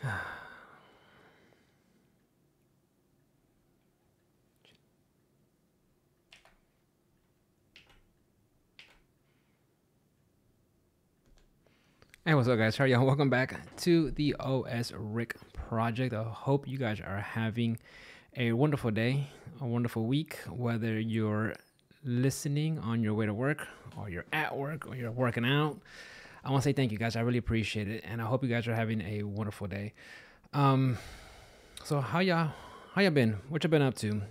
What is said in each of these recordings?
Hey, what's up, guys? How are y'all? Welcome back to the OS Rick project. I hope you guys are having a wonderful day, a wonderful week, whether you're listening on your way to work or you're at work or you're working out. I want to say thank you, guys. I really appreciate it, and I hope you guys are having a wonderful day. Um, so how y'all been? What you been up to?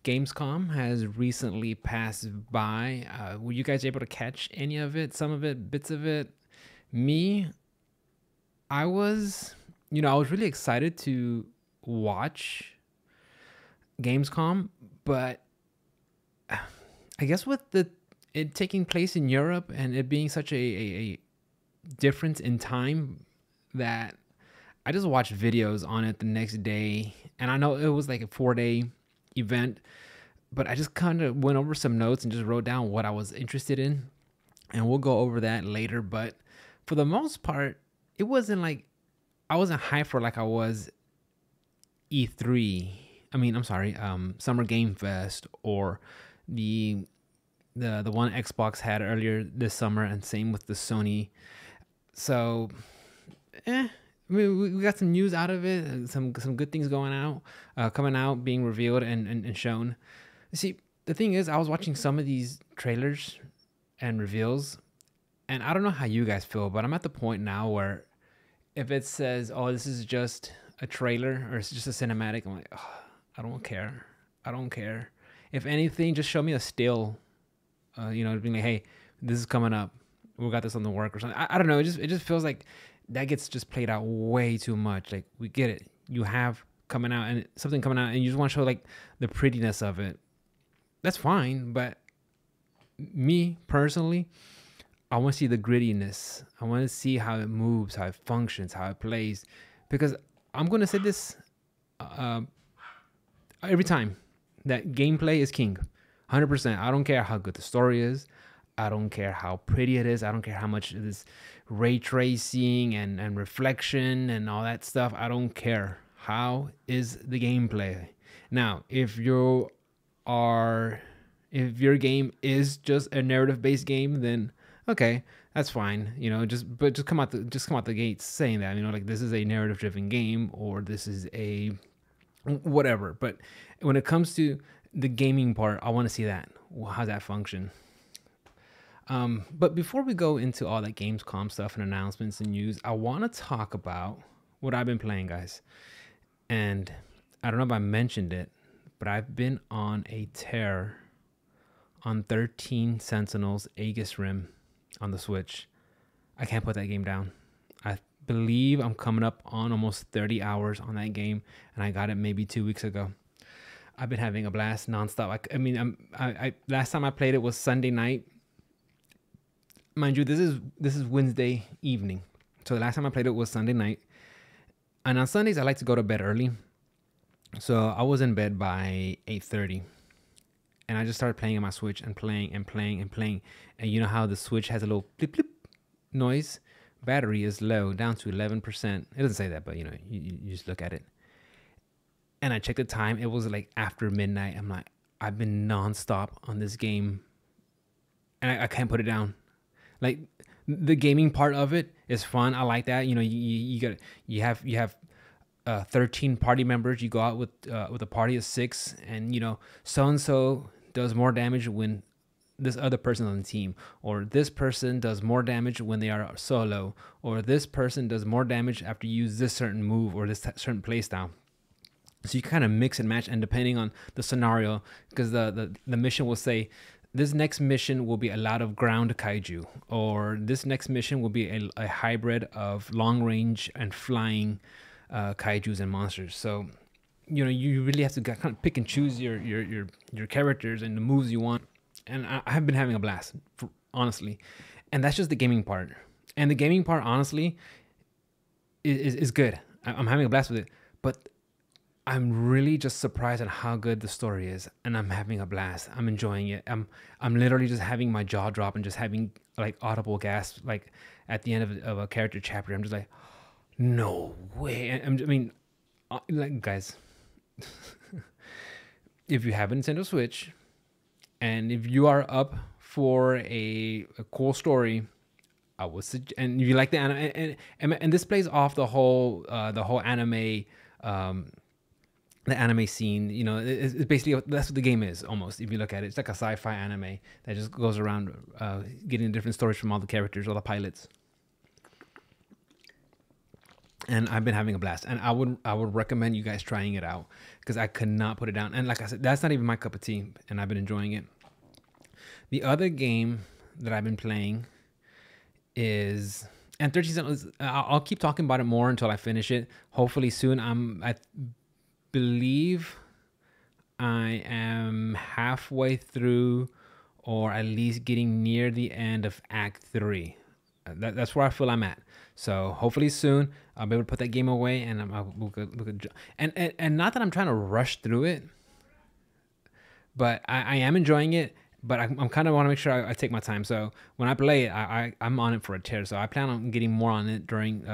Gamescom has recently passed by. Were you guys able to catch any of it? Some of it, bits of it? Me, I was, I was really excited to watch Gamescom, but I guess with it taking place in Europe and it being such a difference in time that I just watched videos on it the next day. And I know it was like a 4-day event, but I just kind of went over some notes and just wrote down what I was interested in. And we'll go over that later. But for the most part, it wasn't like I wasn't hyped for like I was E3. I'm sorry, Summer Game Fest or the one Xbox had earlier this summer, and same with the Sony. So, we got some news out of it, some good things going out, coming out, being revealed and shown. See, the thing is, I was watching some of these trailers and reveals, and I don't know how you guys feel, but I'm at the point now where if it says, "Oh, this is just a trailer" or it's just a cinematic, I'm like, oh, I don't care. I don't care. If anything, just show me a still. Being like, "Hey, this is coming up. We got this on the work" or something. I don't know. It just feels like that gets just played out way too much. Like, we get it. You have coming out and something coming out, and you just want to show like the prettiness of it. That's fine, but me personally, I want to see the grittiness. I want to see how it moves, how it functions, how it plays. Because I'm going to say this every time, that gameplay is king. 100%. I don't care how good the story is. I don't care how pretty it is. I don't care how much it is ray tracing and reflection and all that stuff. I don't care. How is the gameplay? Now, if your game is just a narrative-based game, then okay, that's fine. Just come out the gates saying that, like, this is a narrative-driven game or this is a whatever. But when it comes to the gaming part, I want to see that. How's that function? But before we go into all that Gamescom stuff and announcements and news, I want to talk about what I've been playing, guys. And I don't know if I mentioned it, but I've been on a tear on 13 Sentinels Aegis Rim on the Switch. I can't put that game down. I believe I'm coming up on almost 30 hours on that game, and I got it maybe 2 weeks ago. I've been having a blast nonstop. I last time I played it was Sunday night. Mind you, this is Wednesday evening. So the last time I played it was Sunday night. And on Sundays, I like to go to bed early. So I was in bed by 8:30. And I just started playing on my Switch and playing and playing and playing. And you know how the Switch has a little blip blip noise? Battery is low, down to 11%. It doesn't say that, but you just look at it. And I checked the time. It was like after midnight. I'm like, I've been nonstop on this game. And I can't put it down. Like, the gaming part of it is fun. I like that. You have 13 party members. You go out with a party of 6, and so and so does more damage when this other person on the team, or this person does more damage when they are solo, or this person does more damage after you use this certain move or this certain play style. So you kind of mix and match, and depending on the scenario, because the mission will say, this next mission will be a lot of ground kaiju, or this next mission will be a hybrid of long range and flying kaijus and monsters. So, you really have to kind of pick and choose your characters and the moves you want. And I have been having a blast, honestly. And that's just the gaming part. And the gaming part, honestly, is good. I'm having a blast with it. But I'm really just surprised at how good the story is, and I'm having a blast. I'm enjoying it. I'm literally just having my jaw drop and just having like audible gasps, like at the end of a character chapter. I'm just like, No way. I mean, like guys, if you have a Nintendo Switch and if you are up for a cool story, I would suggest, and if you like the anime, and this plays off the whole anime, um, the anime scene. You know, it's basically that's what the game is almost. If you look at it, it's like a sci-fi anime that just goes around getting different stories from all the characters, all the pilots. And I've been having a blast, and I would recommend you guys trying it out because I could not put it down. And like I said, that's not even my cup of tea, and I've been enjoying it. The other game that I've been playing is, and 13 Sentinels. I'll keep talking about it more until I finish it. Hopefully soon. I believe I am halfway through, or at least getting near the end of Act 3. That's where I feel I'm at. So hopefully soon I'll be able to put that game away, and and not that I'm trying to rush through it, but I am enjoying it. But I'm kind of want to make sure I take my time. So when I play it, I'm on it for a tear. So I plan on getting more on it during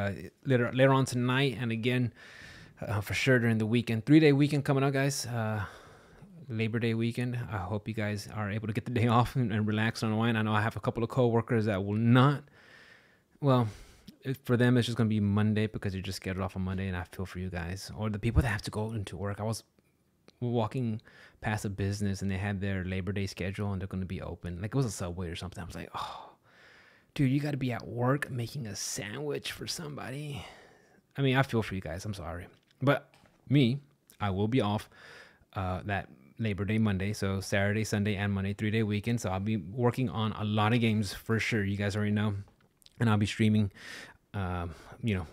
later on tonight, and again for sure during the weekend. 3-day weekend coming up, guys. Labor Day weekend. I hope you guys are able to get the day off and relax and unwind. I know I have a couple of coworkers that will not. Well, for them, it's just going to be Monday because you're just scheduled off on Monday, and I feel for you guys. Or the people that have to go into work. I was walking past a business, and they had their Labor Day schedule, and they're going to be open. Like, it was a Subway or something. I was like, oh, dude, you got to be at work making a sandwich for somebody. I mean, I feel for you guys. I'm sorry. But me, I will be off that Labor Day Monday. So Saturday, Sunday, and Monday, 3-day weekend. So I'll be working on a lot of games for sure. You guys already know. And I'll be streaming, you know,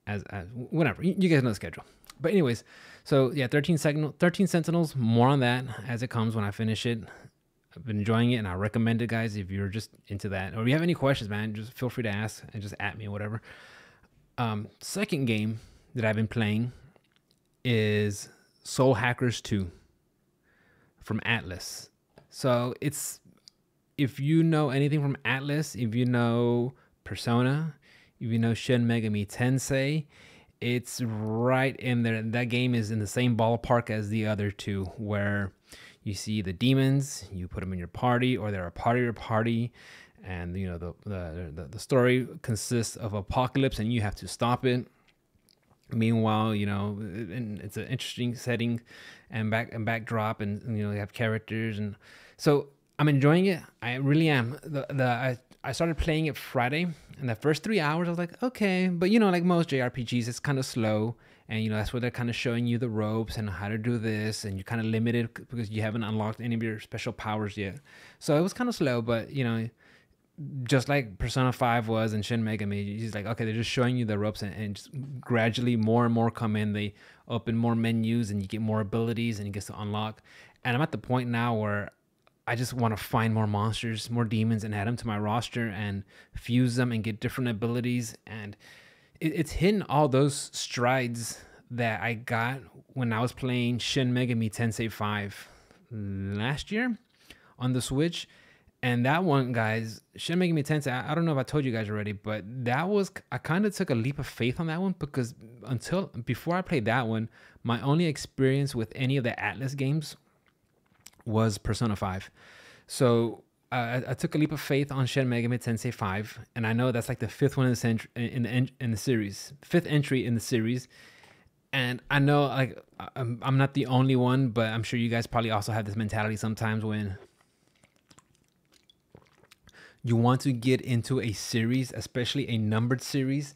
as whatever. You guys know the schedule. But anyways, so yeah, 13 Sentinels, more on that as it comes when I finish it. I've been enjoying it, and I recommend it, guys, if you're just into that. Or if you have any questions, man, just feel free to ask and just at me or whatever. Second game that I've been playing is Soul Hackers 2 from Atlas. So it's, if you know anything from Atlas, if you know Persona, if you know Shin Megami Tensei, it's right in there. That game is in the same ballpark as the other two, where you see the demons, you put them in your party, or they're a part of your party, and you know the story consists of apocalypse, and you have to stop it. Meanwhile, you know, and it's an interesting setting and backdrop, and you know, they have characters, and so I'm enjoying it. I really am. I started playing it Friday, and the first 3 hours I was like, okay, but you know, like most JRPGs, it's kind of slow, and you know, that's where they're kind of showing you the ropes and how to do this, and you're kind of limited because you haven't unlocked any of your special powers yet. So it was kind of slow, but you know, just like Persona 5 was and Shin Megami, he's like, okay, they're just showing you the ropes, and just gradually more and more come in. They open more menus, and you get more abilities, and you get to unlock. And I'm at the point now where I just want to find more monsters, more demons, and add them to my roster and fuse them and get different abilities. And it's hitting all those strides that I got when I was playing Shin Megami Tensei 5 last year on the Switch. And that one, guys, Shin Megami Tensei, I don't know if I told you guys already, but that was, I kind of took a leap of faith on that one, because before I played that one, my only experience with any of the Atlas games was Persona 5. So I took a leap of faith on Shin Megami Tensei 5, and I know that's like the fifth one in the series, fifth entry in the series. And I know, like, I'm not the only one, but I'm sure you guys probably also have this mentality sometimes when you want to get into a series, especially a numbered series,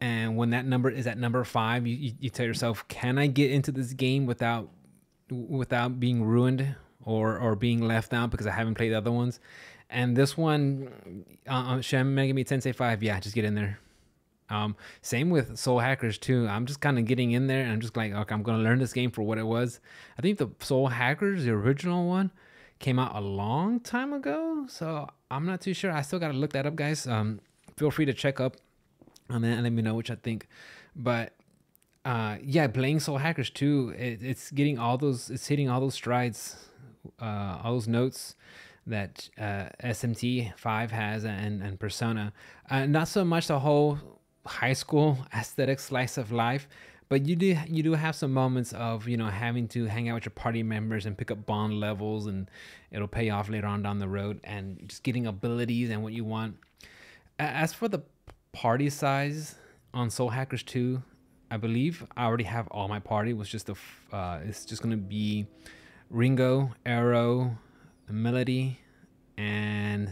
and when that number is at number 5, you tell yourself, can I get into this game without being ruined or being left out because I haven't played the other ones? And this one, Shin Megami Tensei 5, yeah, just get in there. Same with Soul Hackers 2. I'm just kind of getting in there, and I'm just like, okay, I'm gonna learn this game for what it was. I think the Soul Hackers, the original one, came out a long time ago, so I'm not too sure. I still gotta look that up, guys. Feel free to check up on that and let me know what you think. But yeah, playing Soul Hackers 2, it's getting all those, it's hitting all those strides, all those notes that SMT 5 has, and Persona. Not so much the whole high school aesthetic slice of life, but you do have some moments of having to hang out with your party members and pick up bond levels, and it'll pay off later on down the road, and just getting abilities and what you want. As for the party size on Soul Hackers 2, I believe I already have all my party. It was just it's just gonna be Ringo, Arrow, Melody, and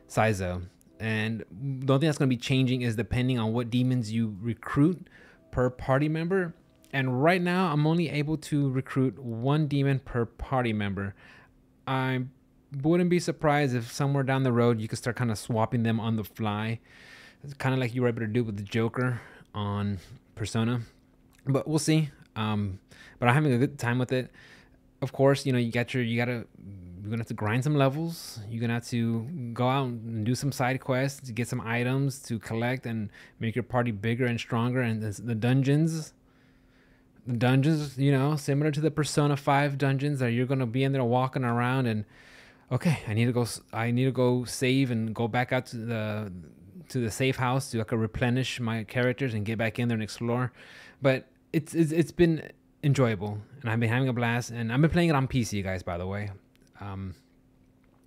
Saizo. And the only thing that's going to be changing is depending on what demons you recruit per party member. And right now, I'm only able to recruit one demon per party member. I wouldn't be surprised if somewhere down the road you could start kind of swapping them on the fly. It's kind of like you were able to do with the Joker on Persona. But we'll see. But I'm having a good time with it. Of course, you're gonna have to grind some levels. You're gonna have to go out and do some side quests to get some items to collect and make your party bigger and stronger. And the dungeons, similar to the Persona 5 dungeons, that you're gonna be in there walking around and okay, I need to go save and go back out to the safe house so I can replenish my characters and get back in there and explore. But it's been enjoyable, and I've been having a blast, and I've been playing it on PC, guys, by the way. And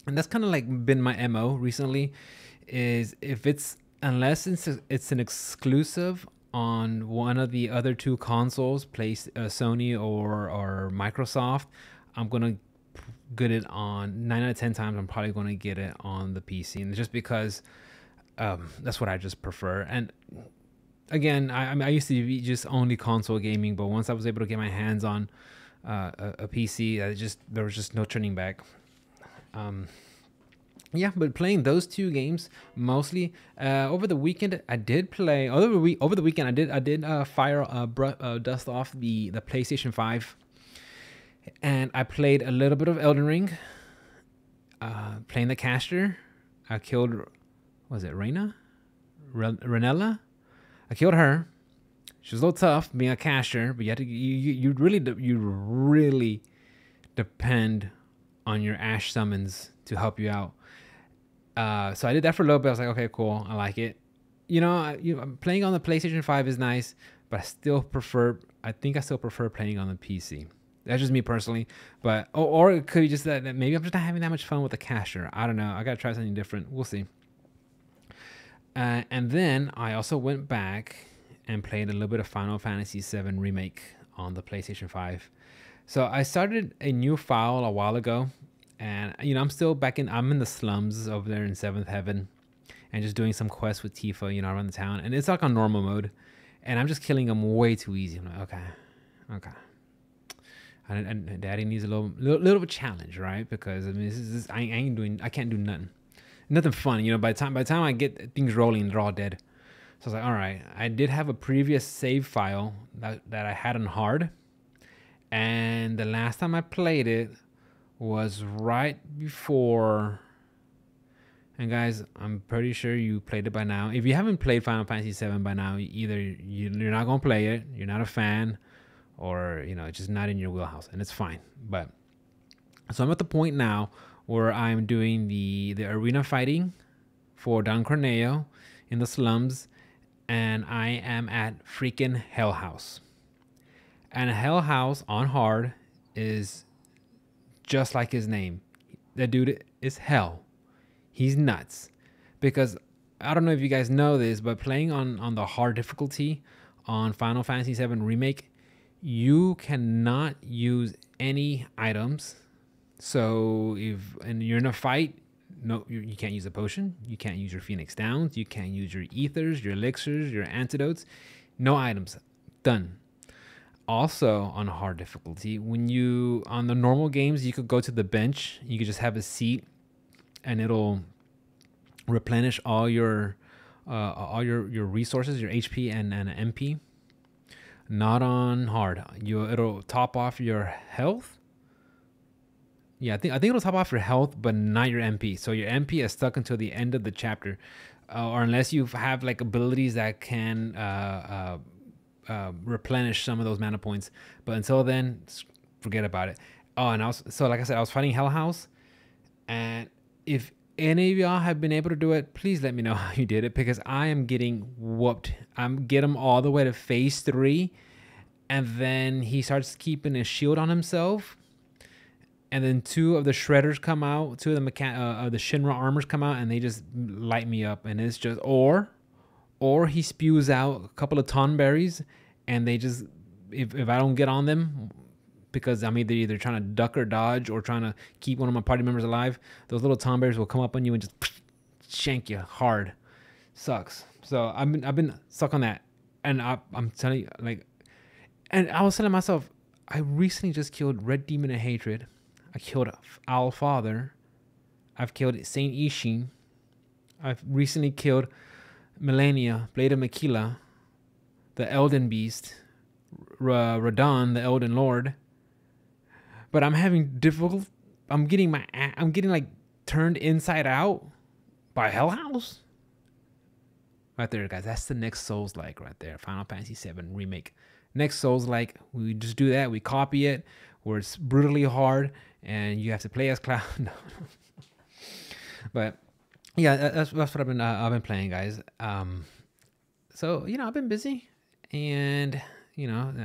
that's kind of like been my MO recently, is unless it's an exclusive on one of the other two consoles, Sony or Microsoft, I'm gonna get it on 9 out of 10 times. I'm probably gonna get it on the PC, and just because that's what I just prefer. And again, I used to be just only console gaming, but once I was able to get my hands on a PC, there was just no turning back. Yeah, but playing those two games mostly. Over the weekend, I did play. Over the weekend, I did dust off the PlayStation 5, and I played a little bit of Elden Ring. Playing the caster, I killed. Was it Renella? I killed her. She was a little tough being a caster, but you really depend on your Ash summons to help you out. So I did that for a little bit. I was like, okay, cool, I like it. Playing on the PlayStation 5 is nice, but I still prefer playing on the PC. That's just me personally. But or it could be just that maybe I'm just not having that much fun with the caster. I don't know. I gotta try something different. We'll see. And then I also went back and played a little bit of Final Fantasy VII Remake on the PlayStation 5. So I started a new file a while ago, and I'm still I'm in the slums over there in 7th Heaven, and just doing some quests with Tifa, around the town, and it's like on normal mode, and I'm just killing them way too easy. I'm like, okay. And Daddy needs a little of a challenge, right? Because I can't do nothing fun. By the time I get things rolling, they're all dead. So I was like, all right. I did have a previous save file that I had on hard, and the last time I played it was right before. And guys, I'm pretty sure you played it by now. If you haven't played Final Fantasy VII by now, either you're not gonna play it, you're not a fan, or it's just not in your wheelhouse, and it's fine. But so I'm at the point now where I'm doing the arena fighting for Don Corneo in the slums, and I am at freaking Hell House. And Hell House on hard is just like his name. That dude is hell. He's nuts. Because I don't know if you guys know this, but playing on the hard difficulty on Final Fantasy VII Remake, you cannot use any items. So if you're in a fight, no, you can't use a potion. You can't use your Phoenix Downs. You can't use your ethers, your elixirs, your antidotes. No items. Done. Also on hard difficulty, on the normal games, you could go to the bench. You could just have a seat, and it'll replenish all your resources, your HP and MP. Not on hard. It'll top off your health. Yeah, I think it'll top off your health, but not your MP. So your MP is stuck until the end of the chapter, or unless you have like abilities that can replenish some of those mana points. But until then, forget about it. Oh, and like I said, I was fighting Hell House, and if any of y'all have been able to do it, please let me know how you did it, because I am getting whooped. I'm get him all the way to phase 3, and then he starts keeping a shield on himself, and then 2 of the shredders come out, 2 of the the Shinra armors come out, and they just light me up. And it's just or he spews out a couple of tonberries, and they just, if I don't get on them, because I'm either trying to duck or dodge or trying to keep one of my party members alive, those little tombears will come up on you and just shank you hard. Sucks. So I've been stuck on that, and I'm telling you, like, and I was telling myself, I recently just killed Red Demon of Hatred. I killed Owl Father. I've killed Saint Ishin. I've recently killed Melania, Blade of Makila, the Elden Beast, Radon, the Elden Lord. But I'm having difficult. I'm getting like turned inside out by Hell House. Right there, guys. That's the next Souls-like right there. Final Fantasy VII Remake. Next Souls-like. We just do that. We copy it, where it's brutally hard, and you have to play as Cloud. No. But yeah, that's what I've been playing, guys. So I've been busy, and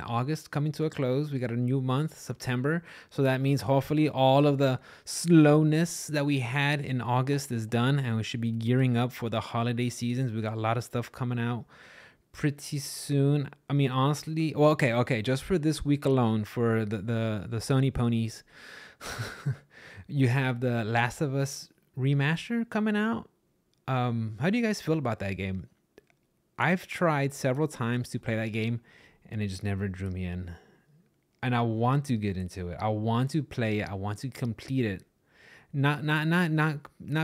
August coming to a close. We got a new month, September. So that means hopefully all of the slowness that we had in August is done, and we should be gearing up for the holiday seasons. We got a lot of stuff coming out pretty soon. I mean, honestly, well, okay. Just for this week alone, for the Sony ponies, you have the Last of Us Remastered coming out. How do you guys feel about that game? I've tried several times to play that game, and it just never drew me in. And I want to get into it. I want to play it. I want to complete it. Not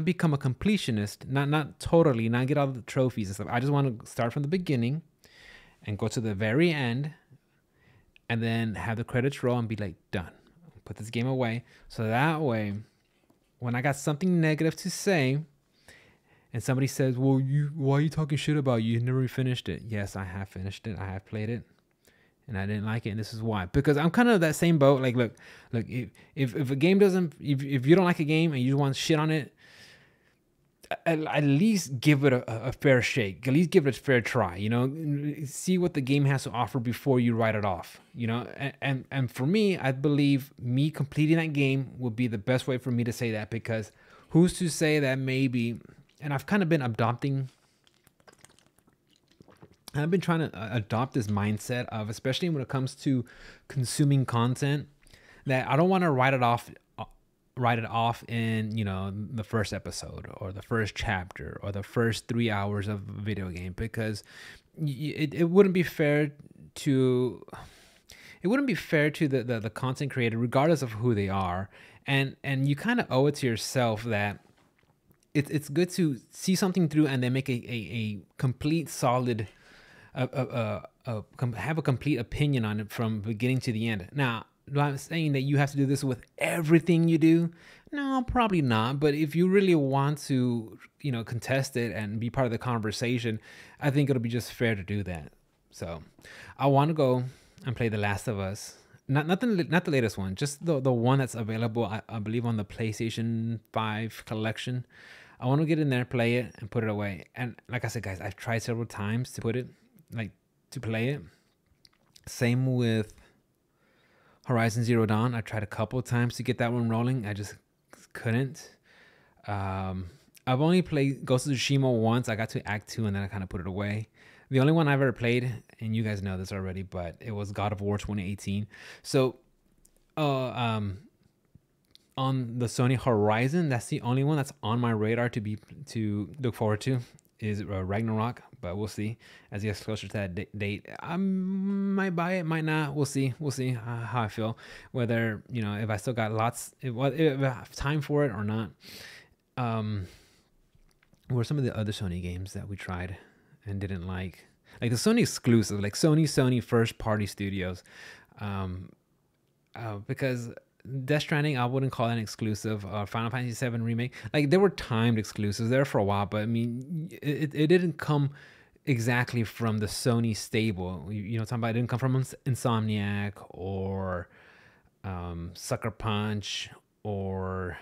become a completionist. Not totally. Not get all the trophies and stuff. I just want to start from the beginning and go to the very end, and then have the credits roll and be like, done. Put this game away. So that way, when I got something negative to say, and somebody says, well, why are you talking shit about? You never finished it. Yes, I have finished it. I have played it, and I didn't like it, and this is why. Because I'm kind of that same boat. Like, look, if a game doesn't, if you don't like a game and you want shit on it, at least give it a fair shake. At least give it a fair try. See what the game has to offer before you write it off. And for me, I believe me completing that game would be the best way for me to say that, because who's to say that maybe. And I've kind of been I've been trying to adopt this mindset of, especially when it comes to consuming content, that I don't want to write it off in, the first episode or the first chapter or the first 3 hours of a video game, because it wouldn't be fair to the content creator, regardless of who they are. And you kind of owe it to yourself that it's good to see something through and then make a complete solid, have a complete opinion on it from beginning to the end. Now, do I'm saying that you have to do this with everything you do? No, probably not. But if you really want to, contest it and be part of the conversation, I think it'll be just fair to do that. So I want to go and play The Last of Us. Not the latest one, just the one that's available, I believe, on the PlayStation 5 collection. I want to get in there, play it, and put it away. And like I said, guys, I've tried several times to play it. Same with Horizon Zero Dawn. I tried a couple of times to get that one rolling. I just couldn't. I've only played Ghost of Tsushima once. I got to Act 2, and then I kind of put it away. The only one I've ever played, and you guys know this already, but it was God of War 2018. So, on the Sony Horizon, that's the only one that's on my radar to look forward to, is Ragnarok. But we'll see as it gets closer to that date. I might buy it, might not. We'll see how I feel, whether if I still got if I have time for it or not. What are some of the other Sony games that we tried and didn't like the Sony exclusive, like Sony first party studios? Because Death Stranding, I wouldn't call that an exclusive. Final Fantasy VII Remake, they were timed exclusives there for a while, but I mean, it didn't come exactly from the Sony stable. Talking about, it didn't come from Insomniac or Sucker Punch or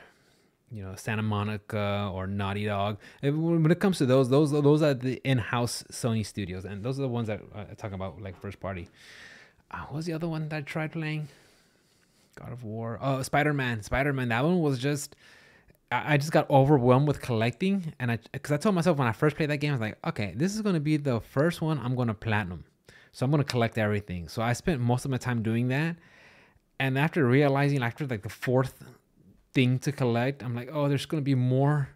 Santa Monica or Naughty Dog. When it comes to those are the in-house Sony studios, and those are the ones that I talk about, like first party. What was the other one that I tried playing? God of War. Oh, Spider-Man. That one was just. I just got overwhelmed with collecting, and because I told myself when I first played that game, I was like, okay, this is gonna be the first one I'm gonna platinum, so I'm gonna collect everything. So I spent most of my time doing that, and after realizing, after like the fourth thing to collect, I'm like, oh, there's gonna be more.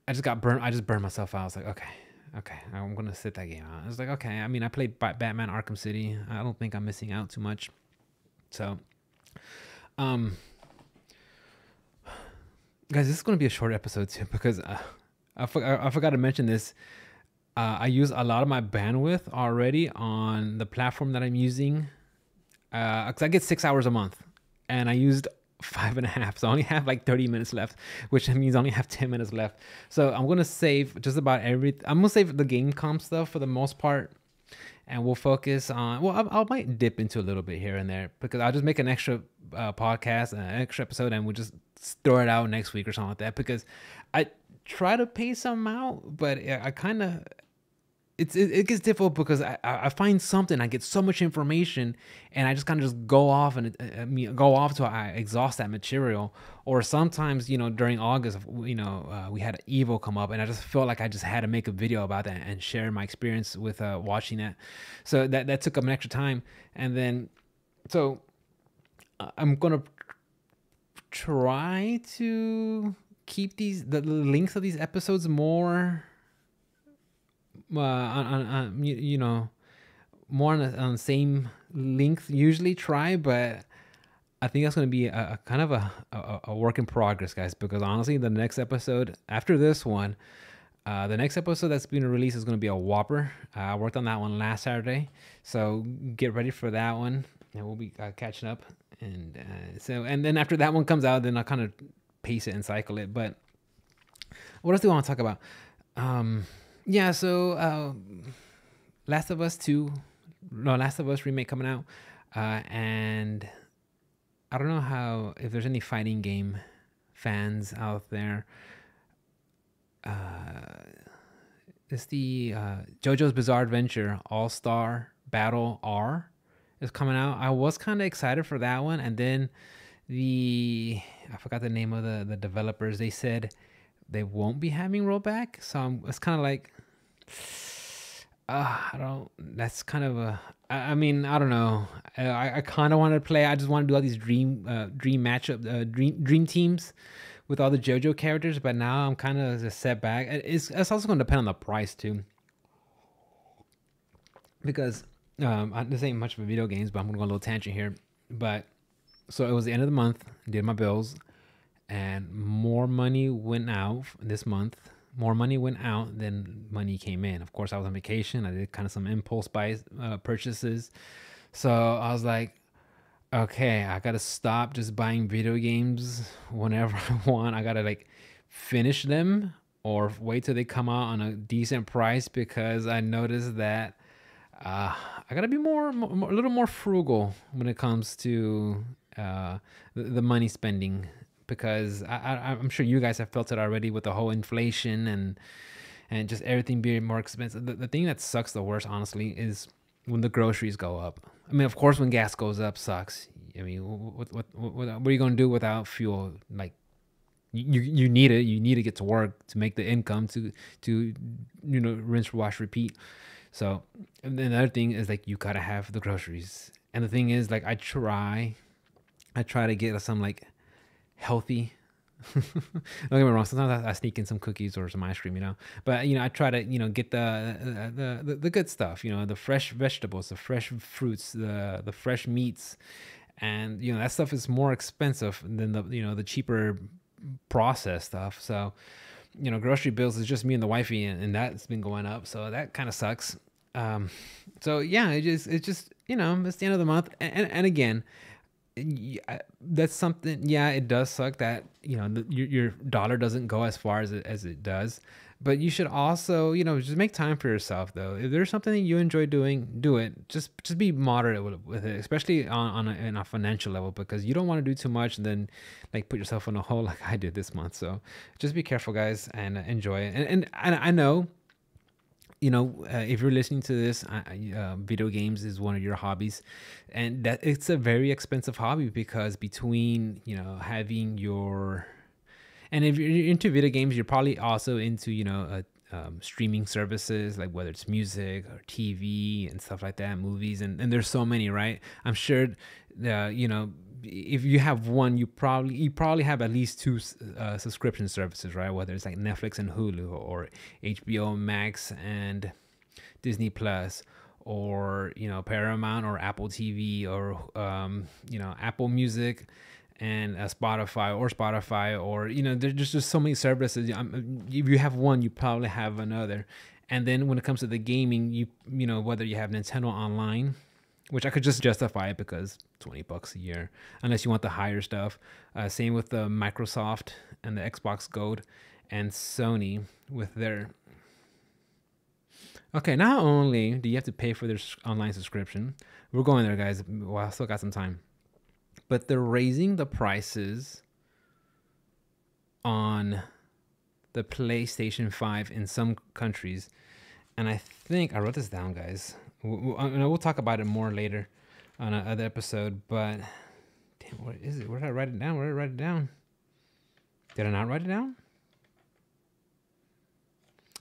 I just burned myself out. I was like, okay, I'm gonna sit that game out. I was like, okay. I mean, I played Batman Arkham City. I don't think I'm missing out too much. So, guys, this is gonna be a short episode too because I forgot to mention this. I use a lot of my bandwidth already on the platform that I'm using. Because I get 6 hours a month, and I used 5.5, so I only have like 30 minutes left, which means I only have 10 minutes left. So I'm gonna save just about everything. I'm gonna save the Gamescom stuff for the most part, and we'll focus on. Well, I might dip into a little bit here and there because I'll just make an extra podcast, an extra episode, and we'll just throw it out next week or something like that. Because I try to pay some out, but I kind of. It gets difficult because I find something, I get so much information, and I just kind of just go off and go off till I exhaust that material. Or sometimes, during August, we had Evo come up, and I just felt like I just had to make a video about that and share my experience with watching that. So that took up an extra time, and then so I'm gonna try to keep the links of these episodes more. More on the same length usually try, but I think that's going to be a kind of a work in progress, guys, because honestly the next episode after this one, the next episode that's being released is going to be a whopper. I worked on that one last Saturday, so get ready for that one, and we'll be catching up, and then after that one comes out, then I'll kind of pace it and cycle it. But what else do I want to talk about? Yeah, so Last of Us remake coming out, and I don't know if there's any fighting game fans out there. It's the JoJo's Bizarre Adventure All-Star Battle R is coming out. I was kind of excited for that one, and then I forgot the name of the developers. They said they won't be having rollback, so it's kind of like, that's kind of I mean, I don't know. I kind of want to play. I just want to do all these dream matchup, dream teams with all the JoJo characters, but now I'm kind of just set back. It's also going to depend on the price too, because this ain't much of a video games, but I'm going to go a little tangent here. But so it was the end of the month, did my bills, and more money went out this month. More money went out than money came in. Of course, I was on vacation. I did kind of some impulse buys, purchases. So I was like, okay, I got to stop just buying video games whenever I want. I got to like finish them or wait till they come out on a decent price, because I noticed that I got to be a little more frugal when it comes to the money spending, because I'm sure you guys have felt it already with the whole inflation and just everything being more expensive. The thing that sucks the worst, honestly, is when the groceries go up. I mean, of course, when gas goes up, sucks. I mean, what are you gonna do without fuel? Like, you need it. You need to get to work to make the income to rinse, wash, repeat. So, and then another thing is like you gotta have the groceries. And the thing is, like, I try to get some like healthy. Don't get me wrong, sometimes I sneak in some cookies or some ice cream, but I try to get the good stuff, the fresh vegetables, the fresh fruits, the fresh meats, and that stuff is more expensive than the cheaper processed stuff. So grocery bills is just me and the wifey, and that's been going up, so that kind of sucks. So yeah, it's just it's the end of the month, and again, that's something. Yeah, it does suck that your dollar doesn't go as far as it does, But you should also, just make time for yourself though. If there's something that you enjoy doing, do it. Just be moderate with it, especially in a financial level, because you don't want to do too much and then like put yourself in a hole like I did this month. So just be careful, guys, and enjoy it. And I know, if you're listening to this, video games is one of your hobbies, and that it's a very expensive hobby, because between having your, and if you're into video games, you're probably also into streaming services, like whether it's music or TV and stuff like that, movies, and there's so many, right? I'm sure if you have one, you probably have at least two subscription services, right? Whether it's like Netflix and Hulu, or HBO Max and Disney Plus, or Paramount or Apple TV, or Apple Music and Spotify, or there's just so many services. If you have one, you probably have another. And then when it comes to the gaming, whether you have Nintendo Online, which I could just justify it because $20 a year, unless you want the higher stuff. Same with the Microsoft and the Xbox Gold, and Sony with their. Okay, not only do you have to pay for their online subscription, we're going there, guys. Well, I still got some time, but they're raising the prices on the PlayStation 5 in some countries, and I think I wrote this down, guys. We'll talk about it more later on another episode, but damn, what is it? Where did I write it down? Where did I write it down? Did I not write it down?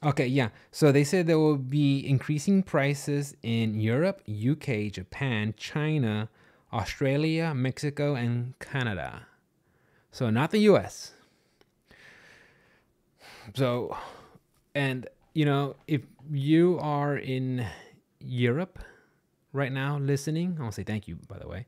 Okay, yeah. So they said there will be increasing prices in Europe, UK, Japan, China, Australia, Mexico, and Canada. So not the US. So, and if you are in Europe right now listening, I want to say thank you, by the way.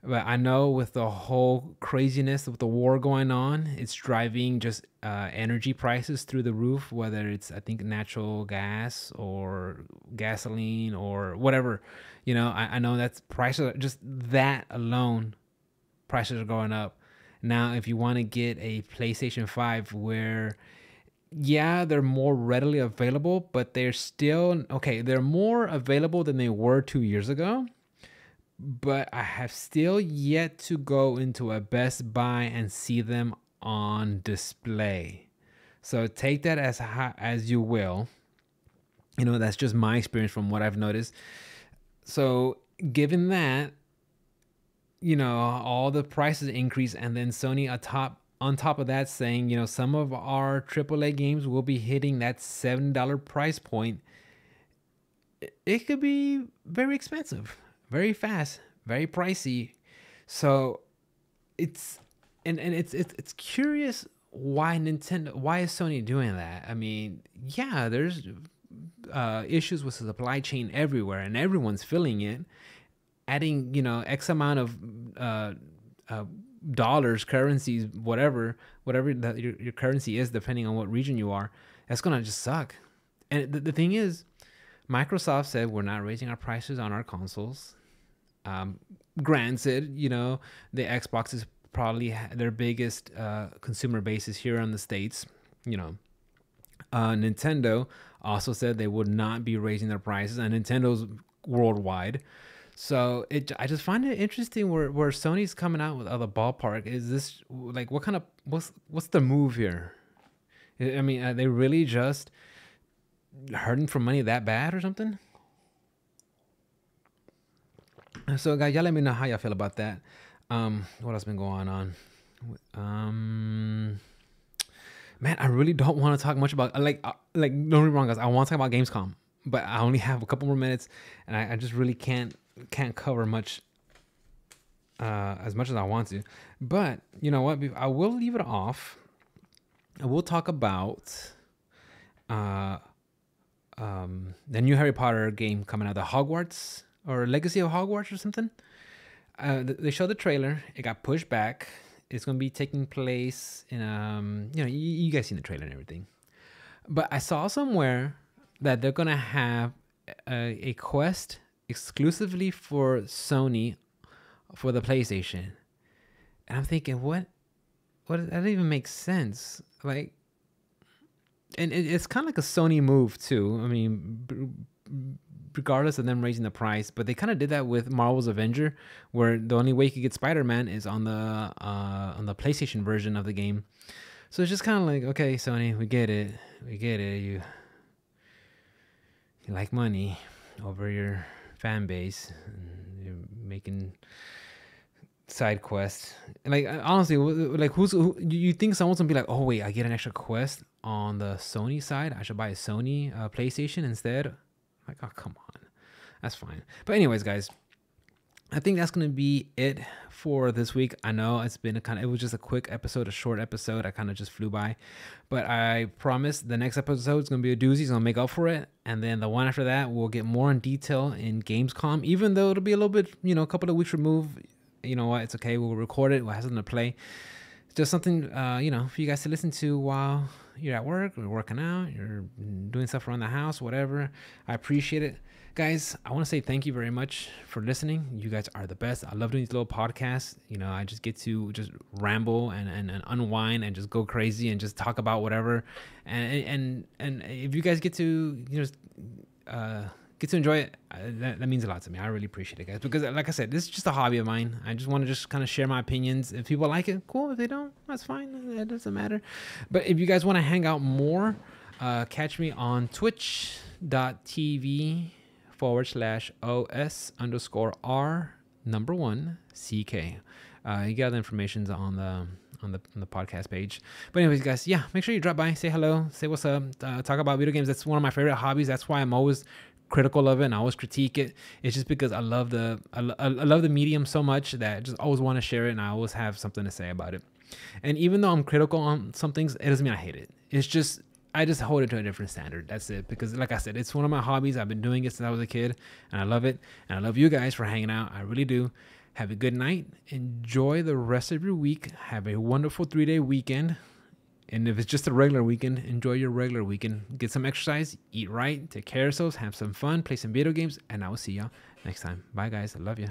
But I know with the whole craziness with the war going on, it's driving just energy prices through the roof, whether it's, I think, natural gas or gasoline or whatever. I know that's prices, just that alone, prices are going up. Now, if you want to get a PlayStation 5 where, yeah, they're more readily available, but they're still, okay, they're more available than they were 2 years ago. But I have still yet to go into a Best Buy and see them on display. So take that as you will. That's just my experience from what I've noticed. So given that, all the prices increase, and then Sony on top of that saying, some of our AAA games will be hitting that $7 price point. It could be very expensive, very fast, very pricey. So it's curious why is Sony doing that? I mean, yeah, there's issues with the supply chain everywhere, and everyone's feeling it. Adding X amount of dollars, currencies, whatever that your currency is, depending on what region you are, that's gonna just suck. And the thing is, Microsoft said we're not raising our prices on our consoles. Granted, the Xbox is probably their biggest consumer basis here in the States. Nintendo also said they would not be raising their prices, and Nintendo's worldwide. So I just find it interesting where Sony's coming out with the ballpark. Is this like what's the move here? I mean, are they really just hurting for money that bad or something? So guys, y'all let me know how y'all feel about that. What else been going on? Man, I really don't want to talk much about like don't get me wrong, guys. I want to talk about Gamescom, but I only have a couple more minutes, and I just really can't cover much as much as I want to. But you know what? I will leave it off. I will talk about the new Harry Potter game coming out, the Hogwarts or Legacy of Hogwarts or something. They showed the trailer. It got pushed back. It's going to be taking place in you guys seen the trailer and everything. But I saw somewhere that they're going to have a quest exclusively for Sony for the PlayStation. And I'm thinking, what? That doesn't even make sense. Like, and it's kind of like a Sony move too. I mean, regardless of them raising the price, but they kind of did that with Marvel's Avenger, where the only way you could get Spider-Man is on the PlayStation version of the game. So it's just kind of like, okay, Sony, we get it. You like money over your fan base, and you're making side quests. Like honestly, like who you think someone's gonna be like, oh wait, I get an extra quest on the Sony side, I should buy a Sony PlayStation instead? Like, oh come on, that's fine. But anyways, guys, I think that's gonna be it for this week. I know it's been it was just a quick episode, a short episode. I kind of just flew by, but I promise the next episode is gonna be a doozy. It's gonna make up for it, and then the one after that we'll get more in detail in Gamescom. Even though it'll be a little bit, a couple of weeks removed. You know what? It's okay. We'll record it. We'll have something to play. It's just something, for you guys to listen to while you're at work, or working out, you're doing stuff around the house, whatever. I appreciate it. Guys, I want to say thank you very much for listening. You guys are the best. I love doing these little podcasts. I just get to just ramble and unwind and just go crazy and just talk about whatever. And if you guys get to get to enjoy it, that means a lot to me. I really appreciate it, guys, because like I said, this is just a hobby of mine. I just want to just kind of share my opinions. If people like it, cool. If they don't, that's fine. It doesn't matter. But if you guys want to hang out more, catch me on twitch.tv/OS_R1CK. You got the information on the podcast page. But anyways, guys, yeah, make sure you drop by, say hello, say what's up, talk about video games. That's one of my favorite hobbies. That's why I'm always critical of it and I always critique it. It's just because I love the medium so much that I just always want to share it, and I always have something to say about it. And even though I'm critical on some things, it doesn't mean I hate it. It's just I just hold it to a different standard. That's it. Because like I said, it's one of my hobbies. I've been doing it since I was a kid, and I love it. And I love you guys for hanging out. I really do. Have a good night. Enjoy the rest of your week. Have a wonderful 3-day weekend. And if it's just a regular weekend, enjoy your regular weekend. Get some exercise, eat right, take care of yourselves, have some fun, play some video games, and I will see y'all next time. Bye, guys. I love you.